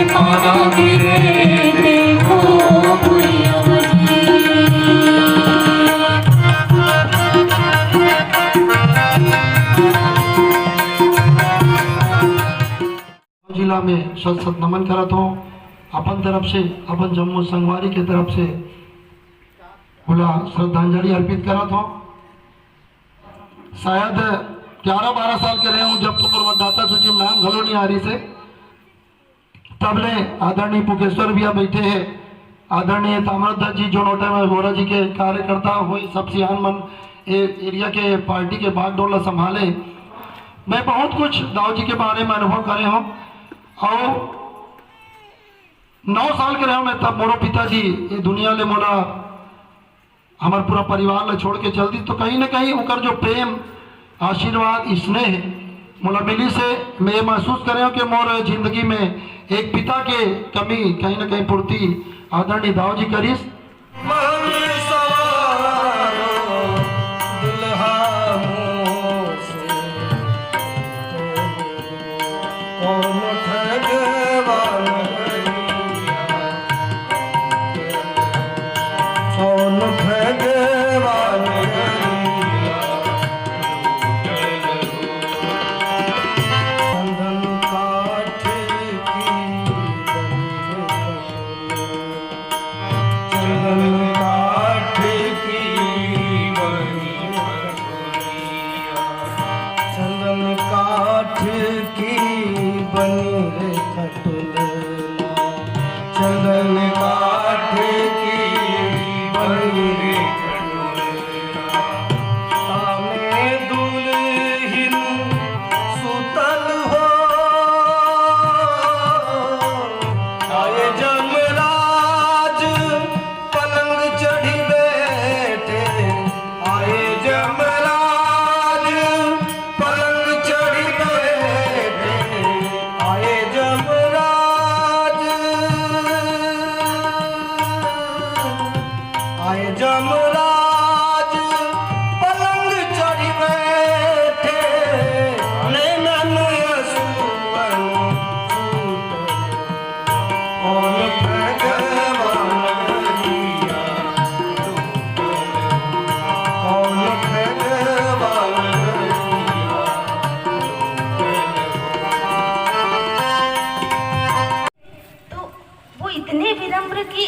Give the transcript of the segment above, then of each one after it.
तारा गिरे देखो भुइयां जी। जिला में शत शत नमन करत हो। अपन तरफ से, अपन जम्मू संगवारी के तरफ से बोला श्रद्धांजलि अर्पित करत हो। शायद 11-12 साल के रहे हूँ जब तुम मतदाता सूची में नाम घलो नहीं आ रही से, तबले आदरणीय पुकेश्वर भैया बैठे हैं, आदरणीय ताम्रध्वज जी जो नोटे में वोरा जी के कार्यकर्ता हो, सब सियान मन एरिया के पार्टी के बागडोर संभाले। मैं बहुत कुछ दाऊ जी के बारे में अनुभव करे हूँ और 9 साल के रहे मैं तब मोरो पिताजी ये दुनिया ले मोला हमारे पूरा परिवार ले छोड़ के चल दी। तो कहीं ना कहीं उनका जो प्रेम, आशीर्वाद, स्नेह मोला मिली से मैं ये महसूस कर रहा हूँ कि मोर जिंदगी में एक पिता के कमी कहीं ना कहीं पूर्ति आदरणीय दाऊ जी करीस।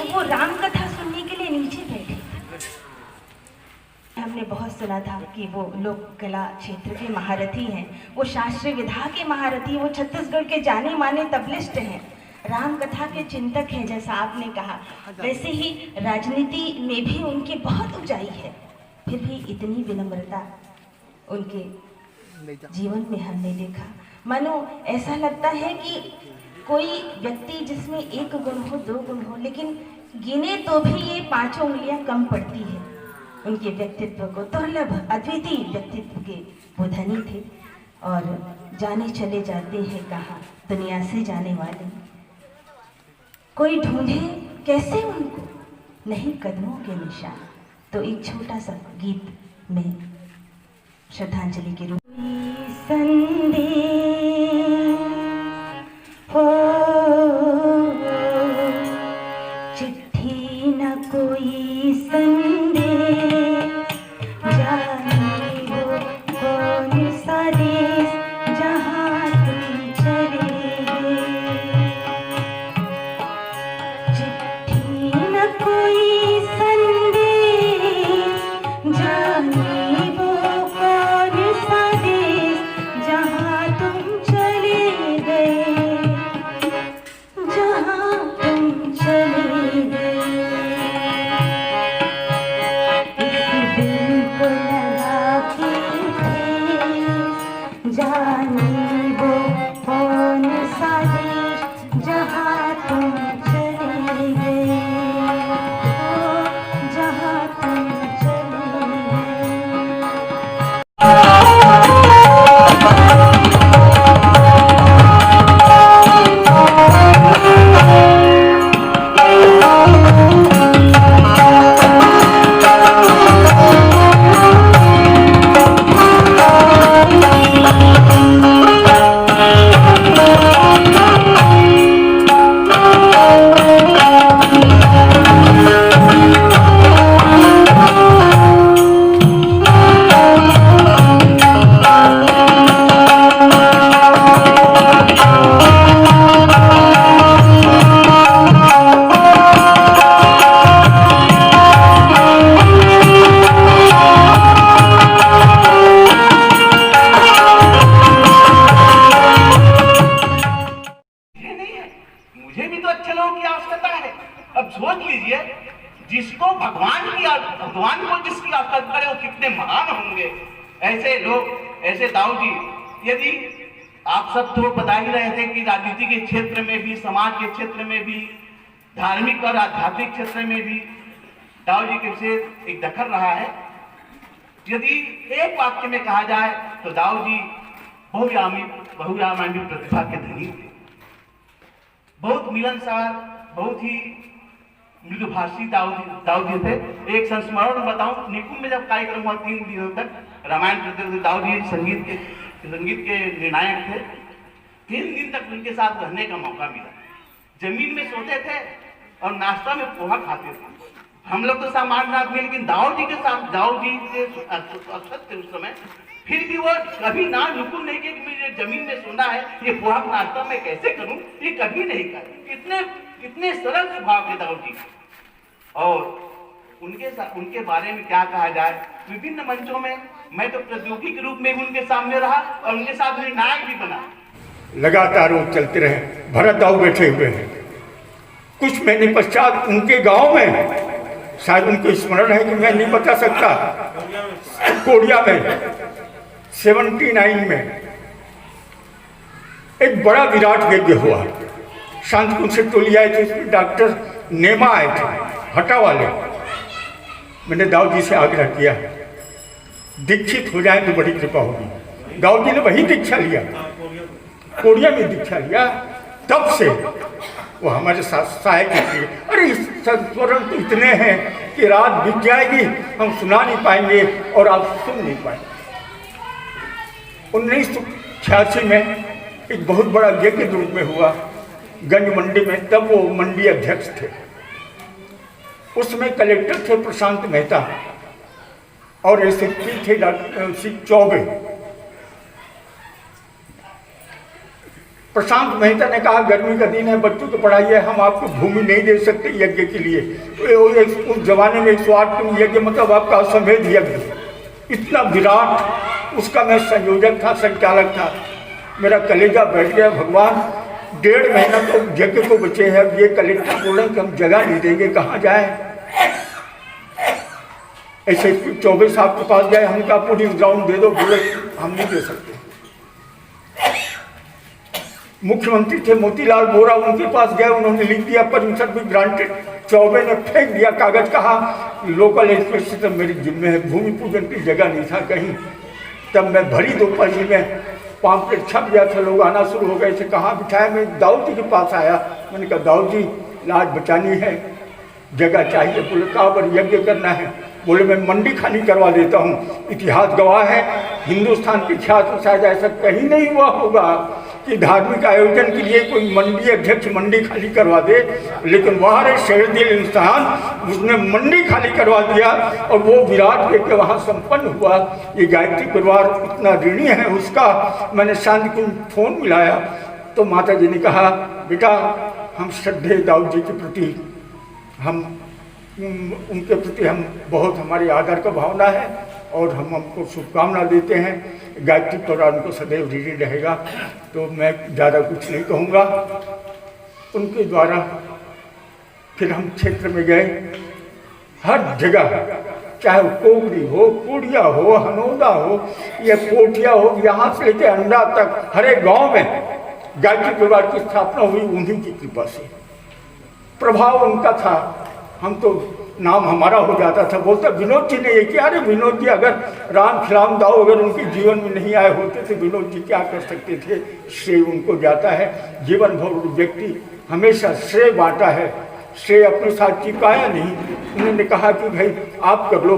वो राम कथा सुनने के लिए नीचे बैठे। हमने बहुत सुना था कि वो लोक कला क्षेत्र के महारथी हैं, वो शास्त्रीय विधा के महारथी, वो छत्तीसगढ़ के जाने माने तबलिस्ट हैं, राम कथा के चिंतक हैं। जैसा आपने कहा वैसे ही राजनीति में भी उनकी बहुत ऊंचाई है, फिर भी इतनी विनम्रता उनके जीवन में हमने देखा। मानो ऐसा लगता है कि कोई व्यक्ति जिसमें एक गुण हो, 2 गुण हो, लेकिन गिने तो भी ये 5 उंगलियां कम पड़ती है। उनके व्यक्तित्व को दुर्लभ अद्वितीय व्यक्तित्व के वो धनी थे और जाने चले जाते हैं कहाँ, दुनिया से जाने वाले। कोई ढूंढे कैसे उनको, नहीं कदमों के निशान। तो एक छोटा सा गीत में श्रद्धांजलि के रूप संदेश हो, चिट्ठी न कोई संदेश, जाने वो कौन सा देश जहाँ तुम चले गए। चिट्ठी न कोई संदेश, जाने वो कौन सा देश जहाँ तुम चले गए, जहाँ तुम चले गए। इस दिल को लगा के जाने वो कौन सा देश जहाँ तुम चले गए, जहाँ तुम चले गए। मुझे भी तो अच्छे लोगों की आवश्यकता है। अब सोच लीजिए, जिसको भगवान को जिसकी आवश्यकता है वो कितने महान होंगे। ऐसे लोग, ऐसे दाऊ जी, यदि आप सब तो बता ही रहे थे कि राजनीति के क्षेत्र में भी, समाज के क्षेत्र में भी, धार्मिक और आध्यात्मिक क्षेत्र में भी दाऊ जी के से एक दखल रहा है। यदि एक वाक्य में कहा जाए तो दाऊ जी बहुआयामी प्रतिभा के धनी थे। बहुत मिलनसार, बहुत ही मृदुभाषी दाऊ जी थे। एक संस्मरण बताऊं, निकुंज में जब कार्यक्रम हुआ 3 दिनों तक रामायण प्रतियोगिता, दाऊ जी संगीत के निर्णायक थे। 3 दिन तक उनके साथ रहने का मौका मिला। जमीन में सोते थे और नाश्ता में पोहा खाते थे। हम लोग तो सामान्य आदमी, लेकिन दाऊ जी के साथ, दाऊ जी के अक्षत थे उस समय, फिर भी वो कभी ना नुकुल नहीं किया कि मुझे जमीन में सोना है, ये पोहा नाश्ता मैं कैसे करूं, ये कभी नहीं कर। इतने सरल स्वभाव के दाऊ जी। और उनके बारे में क्या कहा जाए, विभिन्न मंचों में मैं तो प्रतियोगी के रूप में भी उनके सामने रहा और उनके साथ निर्णायक भी बना। लगातार वो चलते रहे। भरत दाऊ बैठे हुए हैं। कुछ महीने पश्चात उनके गांव में, शायद उनको स्मरण है कि मैं नहीं बता सकता, कोड़िया में 79 में एक बड़ा विराट यज्ञ हुआ। शांतिकुंज से टोली आई थी, उसमें डॉक्टर नेमा आए थे, हटा वाले। मैंने दाऊ जी से आग्रह किया, दीक्षित हो जाए तो बड़ी कृपा होगी। दाऊ जी ने वही दीक्षा लिया, कोड़िया में दीक्षा लिया। तब से वो हमारे साथ सहायक थे। अरे संस्मरण तो इतने हैं कि रात बीत जाएगी, हम सुना नहीं पाएंगे और आप सुन नहीं पाएंगे। 1986 में एक बहुत बड़ा यज्ञ रूप में हुआ गंज मंडी में। तब वो मंडी अध्यक्ष थे, उसमें कलेक्टर थे प्रशांत मेहता और एसएसपी थे डॉक्टर चौबे। प्रशांत मेहता ने कहा, गर्मी का दिन है, बच्चों की पढ़ाई है, हम आपको भूमि नहीं दे सकते यज्ञ के लिए। उस जमाने में 108 कुंभ यज्ञ मतलब आपका अश्वमेध यज्ञ, इतना विराट, उसका मैं संयोजक था, संचालक था। मेरा कलेजा बैठ गया, भगवान 1.5 महीना तो यज्ञ को बचे हैं, अब ये कलेक्टर बोल रहे हैं कि हम जगह नहीं देंगे, कहाँ जाए। ऐसे 24 साहब के पास गए, हमने कहा पूरी ग्राउंड दे दो, बोले हम नहीं दे सकते। मुख्यमंत्री थे मोतीलाल वोरा, उनके पास गए, उन्होंने लिख दिया परमिशन भी ग्रांटेड। चौबे ने फेंक दिया कागज, कहा लोकल एडमिनिस्ट्रेशन मेरी जिम्मे है, भूमि पूजन की जगह नहीं था कहीं। तब मैं भरी दोपहरी में पाम्पलेट छप गया था, लोग आना शुरू हो गए थे, कहाँ बिठाया। मैं दाऊ जी के पास आया, मैंने कहा दाऊ जी लाज बचानी है, जगह चाहिए। बोले कहाँ पर यज्ञ करना है? बोले मैं मंडी खाली करवा देता हूँ। इतिहास गवाह है, हिंदुस्तान के इतिहास में शायद ऐसा कहीं नहीं हुआ होगा कि धार्मिक आयोजन के लिए कोई मंडी अध्यक्ष मंडी खाली करवा दे, लेकिन वहाँ शहर दिल इंसान, उसने मंडी खाली करवा दिया और वो विराट लेके वहाँ संपन्न हुआ। ये गायत्री परिवार इतना ऋणी है उसका। मैंने शांति को फोन मिलाया तो माता जी ने कहा, बेटा हम श्रद्धेय दाऊ जी के प्रति, हम उनके प्रति हम बहुत, हमारी आदर का भावना है और हम हमको शुभकामना देते हैं। गायत्री परिवार उनको सदैव ऋणी रहेगा। तो मैं ज़्यादा कुछ नहीं कहूँगा। उनके द्वारा फिर हम क्षेत्र में गए, हर जगह, चाहे वो कोगड़ी हो, कुड़िया हो, हनौदा हो या कोठिया हो, यहाँ से लेकर अंडा तक हर एक गाँव में गायत्री परिवार की स्थापना हुई उन्हीं की कृपा से। प्रभाव उनका था, हम तो नाम हमारा हो जाता था। बोलता विनोद जी ने ये किया। अरे विनोद जी अगर राम दाऊ अगर उनके जीवन में नहीं आए होते तो विनोद जी क्या कर सकते थे? श्रेय उनको जाता है। जीवन भर व्यक्ति हमेशा श्रेय बांटा है, श्रेय अपने साथ चिपकाया नहीं। उन्होंने कहा कि भाई आप कर लो।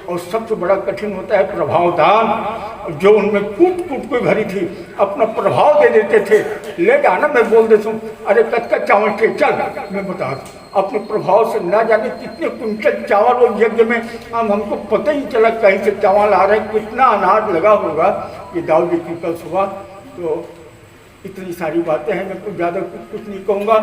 और सबसे बड़ा कठिन होता है प्रभावदान, जो उनमें कूट कूट के भरी थी, अपना प्रभाव दे देते थे। ले जाना, मैं बोल देता हूँ, अरे कच्चा चावल के चल, मैं बता दूँ अपने प्रभाव से ना जाने कितने कुंटल चावल वो यज्ञ में, हमको पता ही चला कहीं से चावल आ रहा है, कितना अनाज लगा होगा। ये दाऊ जी की कल सुबह। तो इतनी सारी बातें हैं, मैं कुछ ज़्यादा कुछ नहीं कहूँगा।